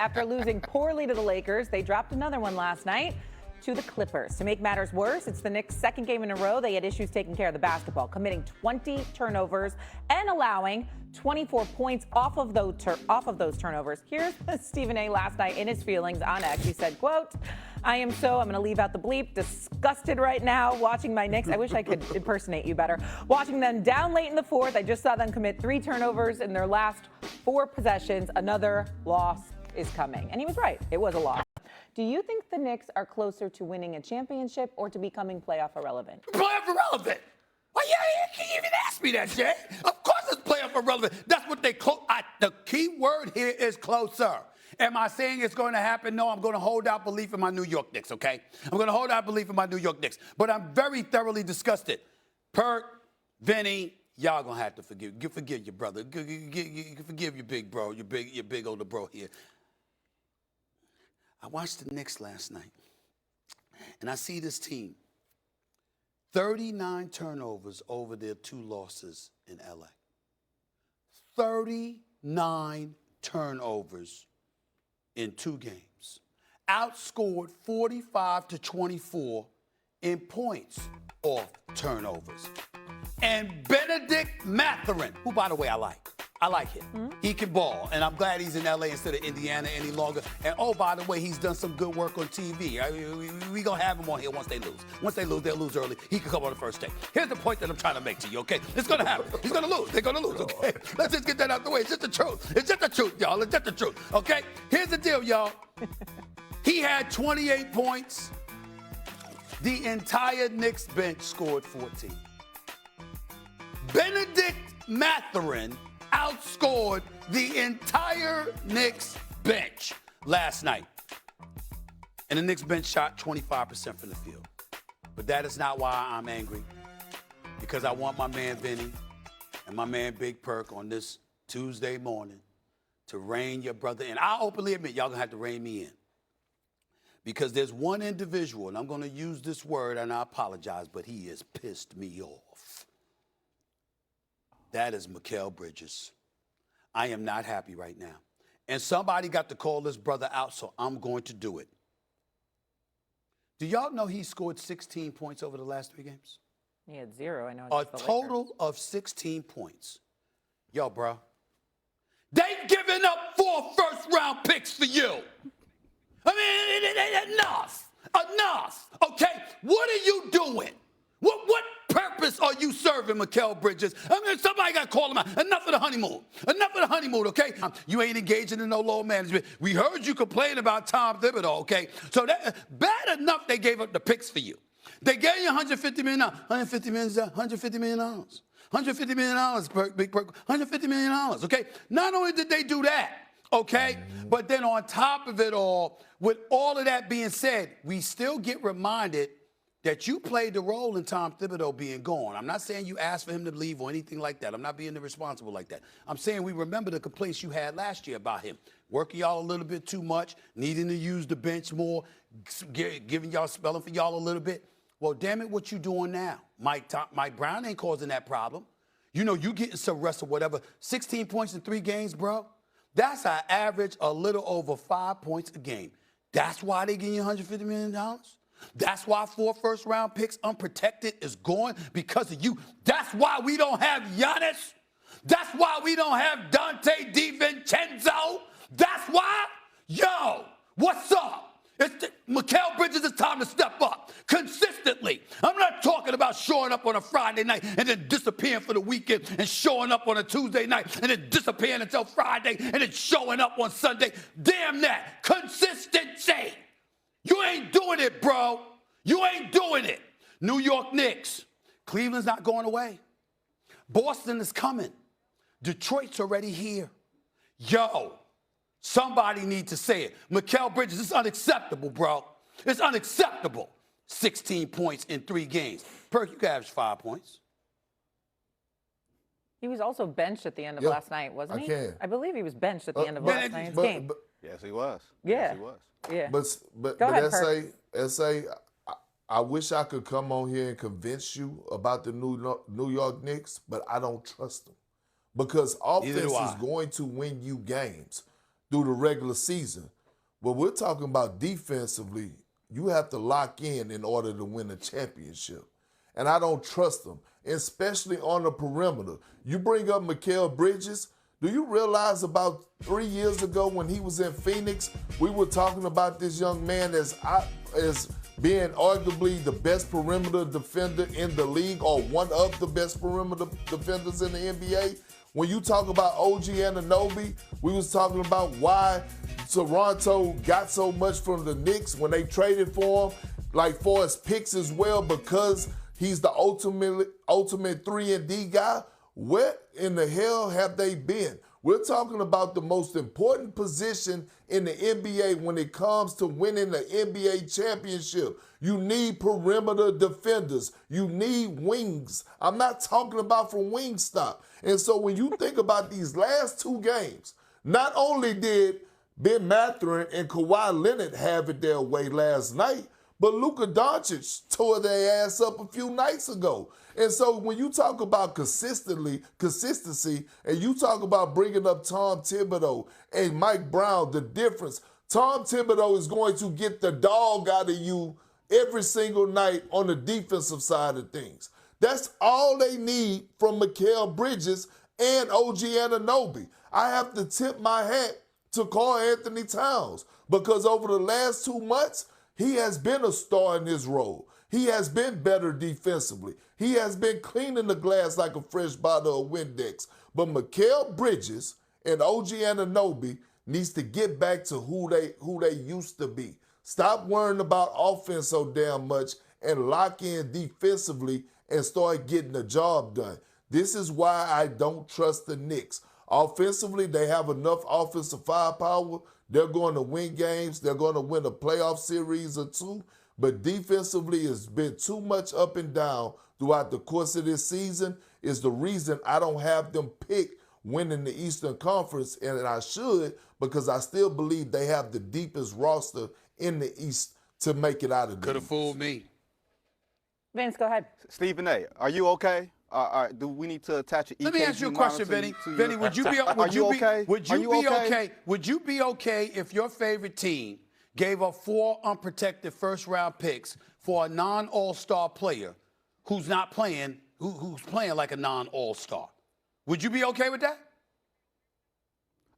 After losing poorly to the Lakers, they dropped another one last night to the Clippers. To make matters worse, it's the Knicks' second game in a row they had issues taking care of the basketball, committing 20 turnovers and allowing 24 points off of those turnovers. Here's Stephen A. last night in his feelings on X. He said, quote, I'm going to leave out the bleep, disgusted right now watching my Knicks. I wish I could impersonate you better. Watching them down late in the fourth. I just saw them commit 3 turnovers in their last 4 possessions. Another loss is coming. And he was right. It was a loss. Do you think the Knicks are closer to winning a championship or to becoming playoff irrelevant? Playoff irrelevant? Well, yeah, you can't even ask me that, Jay. Of course it's playoff irrelevant. That's what they the key word here is closer. Am I saying it's going to happen? No, I'm going to hold out belief in my New York Knicks, okay? I'm going to hold out belief in my New York Knicks. But I'm very thoroughly disgusted. Perk, Vinny, y'all going to have to forgive your brother. Forgive your big bro, your big older bro here. I watched the Knicks last night, and I see this team. 39 turnovers over their 2 losses in L.A. 39 turnovers in 2 games. Outscored 45-24 in points off turnovers. And Benedict Mathurin, who, by the way, I like him. Mm-hmm. He can ball, and I'm glad he's in L.A. instead of Indiana any longer. And, oh, by the way, he's done some good work on TV. We going to have him on here once they lose. Once they lose, they'll lose early. He can come on the first day. Here's the point that I'm trying to make to you, okay? It's going to happen. He's going to lose. They're going to lose, okay? Let's just get that out the way. It's just the truth. It's just the truth, y'all. It's just the truth, okay? Here's the deal, y'all. He had 28 points. The entire Knicks bench scored 14. Benedict Mathurin outscored the entire Knicks bench last night. And the Knicks bench shot 25% from the field. But that is not why I'm angry. Because I want my man Vinny and my man Big Perk on this Tuesday morning to rein your brother in. I openly admit y'all gonna have to rein me in. Because there's one individual, and I'm gonna use this word, and I apologize, but he has pissed me off. That is Mikal Bridges. I am not happy right now. And somebody got to call this brother out, so I'm going to do it. Do y'all know he scored 16 points over the last 3 games? He had 0, I know. A total of 16 points. Yo, bro. They've given up 4 first-round picks for you. I mean, enough, okay? What are you doing? What purpose are you serving, Mikal Bridges? I mean, somebody got to call him out. Enough of the honeymoon, okay? You ain't engaging in no low management. We heard you complain about Tom Thibodeau, okay? So that bad enough they gave up the picks for you. They gave you $150 million. $150 million. $150 million, Big Perk. $150 million, okay? Not only did they do that, okay, but then on top of it all, with all of that being said, we still get reminded that you played the role in Tom Thibodeau being gone. I'm not saying you asked for him to leave or anything like that. I'm not being irresponsible like that. I'm saying we remember the complaints you had last year about him. Working y'all a little bit too much, needing to use the bench more, giving y'all, spelling for y'all a little bit. Well, damn it, what you doing now? Mike Brown ain't causing that problem. You know, you getting some rest or whatever. 16 points in 3 games, bro. That's an average a little over 5 points a game. That's why they give you $150 million? That's why 4 first-round picks unprotected is going because of you. That's why we don't have Giannis. That's why we don't have Dante DiVincenzo. That's why, yo, what's up? Mikal Bridges, it's time to step up consistently. I'm not talking about showing up on a Friday night and then disappearing for the weekend and showing up on a Tuesday night and then disappearing until Friday and then showing up on Sunday. Damn that. Consistency. You ain't doing it, bro. You ain't doing it. New York Knicks. Cleveland's not going away. Boston is coming. Detroit's already here. Yo, somebody needs to say it. Mikal Bridges, it's unacceptable, bro. It's unacceptable. 16 points in 3 games. Perk, you can average 5 points. He was also benched at the end of last night, wasn't he? I believe he was benched at the end of last night's game. Yes, he was. Yeah. Yes, he was. Yeah. But Go ahead, S.A., I wish I could come on here and convince you about the New York Knicks, but I don't trust them. Because offense is going to win you games. through the regular season. But we're talking about defensively, you have to lock in order to win a championship. And I don't trust them, especially on the perimeter. You bring up Mikal Bridges. Do you realize about 3 years ago when he was in Phoenix, we were talking about this young man as being arguably the best perimeter defender in the league, or one of the best perimeter defenders in the NBA? When you talk about OG Anunoby, we was talking about why Toronto got so much from the Knicks when they traded for him, like for his picks as well, because he's the ultimate 3-and-D guy. Where in the hell have they been? We're talking about the most important position in the NBA when it comes to winning the NBA championship. You need perimeter defenders. You need wings. I'm not talking about from Wingstop. And so when you think about these last 2 games, not only did Ben Mathurin and Kawhi Leonard have it their way last night, but Luka Doncic tore their ass up a few nights ago. And so when you talk about consistency, and you talk about bringing up Tom Thibodeau and Mike Brown, the difference, Tom Thibodeau is going to get the dog out of you every single night on the defensive side of things. That's all they need from Mikal Bridges and OG Anunoby. I have to tip my hat to Karl Anthony Towns, because over the last 2 months, he has been a star in his role. He has been better defensively. He has been cleaning the glass like a fresh bottle of Windex. But Mikal Bridges and OG Anunoby needs to get back to who they used to be. Stop worrying about offense so damn much and lock in defensively and start getting the job done. This is why I don't trust the Knicks. Offensively, they have enough offensive firepower. They're going to win games. They're going to win a playoff series or 2. But defensively, it's been too much up and down throughout the course of this season. Is the reason I don't have them pick winning the Eastern Conference, and I should, because I still believe they have the deepest roster in the East to make it out of the Could have fooled me. Vince, go ahead. Stephen A., are you okay? Do we need to attach an EKG Let me ask you a question, Vinny. Vinny, would you be okay? Would you be okay if your favorite team gave up 4 unprotected first-round picks for a non-All-Star player who's not playing, who's playing like a non-All-Star? Would you be okay with that?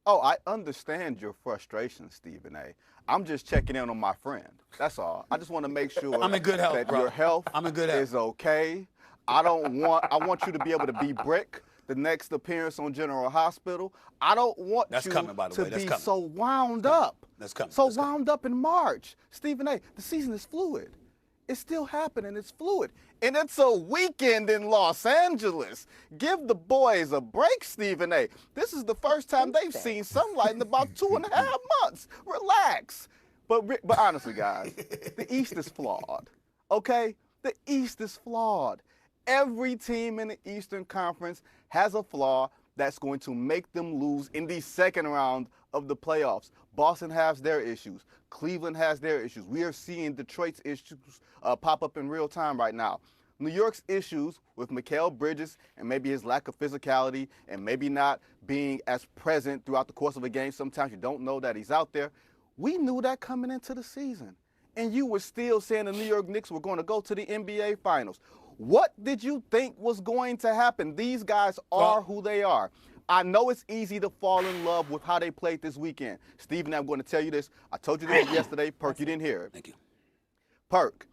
Oh, I understand your frustration, Stephen A. I'm just checking in on my friend. That's all. I just want to make sure I'm in good health, that bro. your health I'm in good health. is okay. I want you to be able to be Brick the next appearance on General Hospital. I don't want you to be so wound up. That's coming. So wound up in March. Stephen A., the season is fluid. It's still happening. It's fluid. And it's a weekend in Los Angeles. Give the boys a break, Stephen A. This is the first time they've seen sunlight in about 2.5 months. Relax. But honestly, guys, the East is flawed. Okay? The East is flawed. Every team in the Eastern Conference has a flaw that's going to make them lose in the second round of the playoffs. Boston has their issues. Cleveland has their issues. We are seeing Detroit's issues pop up in real time right now. New York's issues with Mikal Bridges and maybe his lack of physicality and maybe not being as present throughout the course of a game. Sometimes you don't know that he's out there. We knew that coming into the season. And you were still saying the New York Knicks were going to go to the NBA Finals. What did you think was going to happen? These guys are who they are. I know it's easy to fall in love with how they played this weekend. Stephen, I'm going to tell you this. I told you this yesterday. Perk, you didn't hear it. Thank you. Perk,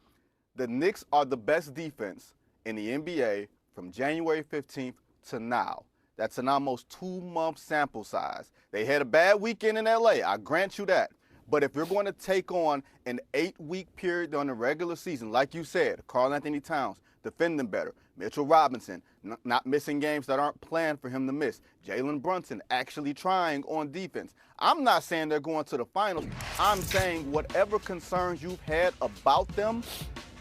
the Knicks are the best defense in the NBA from January 15th to now. That's an almost 2-month sample size. They had a bad weekend in LA. I grant you that. But if you're going to take on an 8-week period during the regular season, like you said, Karl Anthony Towns, defending better, Mitchell Robinson, not missing games that aren't planned for him to miss, Jalen Brunson actually trying on defense. I'm not saying they're going to the finals. I'm saying whatever concerns you've had about them,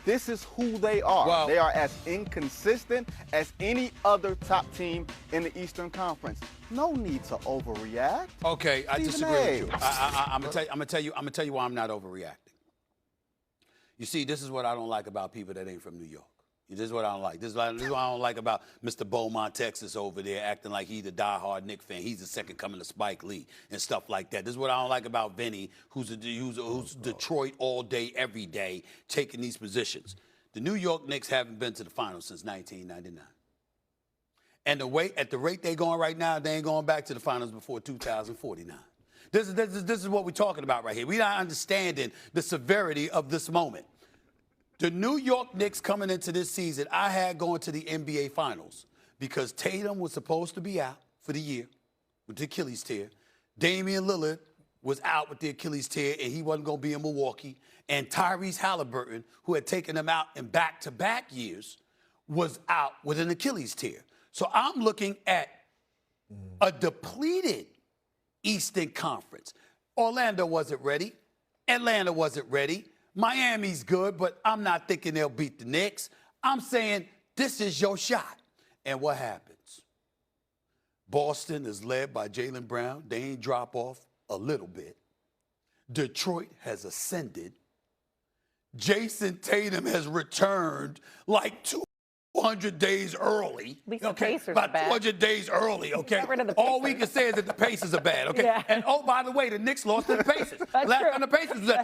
this is who they are. Wow. They are as inconsistent as any other top team in the Eastern Conference. No need to overreact. Okay, I Stephen disagree A. with you. I'm gonna tell you why I'm not overreacting. You see, this is what I don't like about people that ain't from New York. This is what I don't like. This is what I don't like about Mr. Beaumont, Texas over there, acting like he's a diehard Knicks fan. He's the second coming to Spike Lee and stuff like that. This is what I don't like about Vinny, who's Detroit all day, every day, taking these positions. The New York Knicks haven't been to the finals since 1999. And at the rate they're going right now, they ain't going back to the finals before 2049. This is what we're talking about right here. We're not understanding the severity of this moment. The New York Knicks coming into this season, I had going to the NBA Finals because Tatum was supposed to be out for the year with the Achilles tear. Damian Lillard was out with the Achilles tear, and he wasn't going to be in Milwaukee. And Tyrese Halliburton, who had taken them out in back-to-back years, was out with an Achilles tear. So I'm looking at a depleted Eastern Conference. Orlando wasn't ready. Atlanta wasn't ready. Miami's good, but I'm not thinking they'll beat the Knicks. I'm saying this is your shot. And what happens? Boston is led by Jalen Brown. They ain't drop off a little bit. Detroit has ascended. Jason Tatum has returned like 200 days early. At least the okay? Pacers About are bad. 200 days early, okay? Get rid of the All we Pacers. can say is that the Pacers are bad, okay? Yeah. And, oh, by the way, the Knicks lost to the Pacers. That's Last true. time the Pacers was at the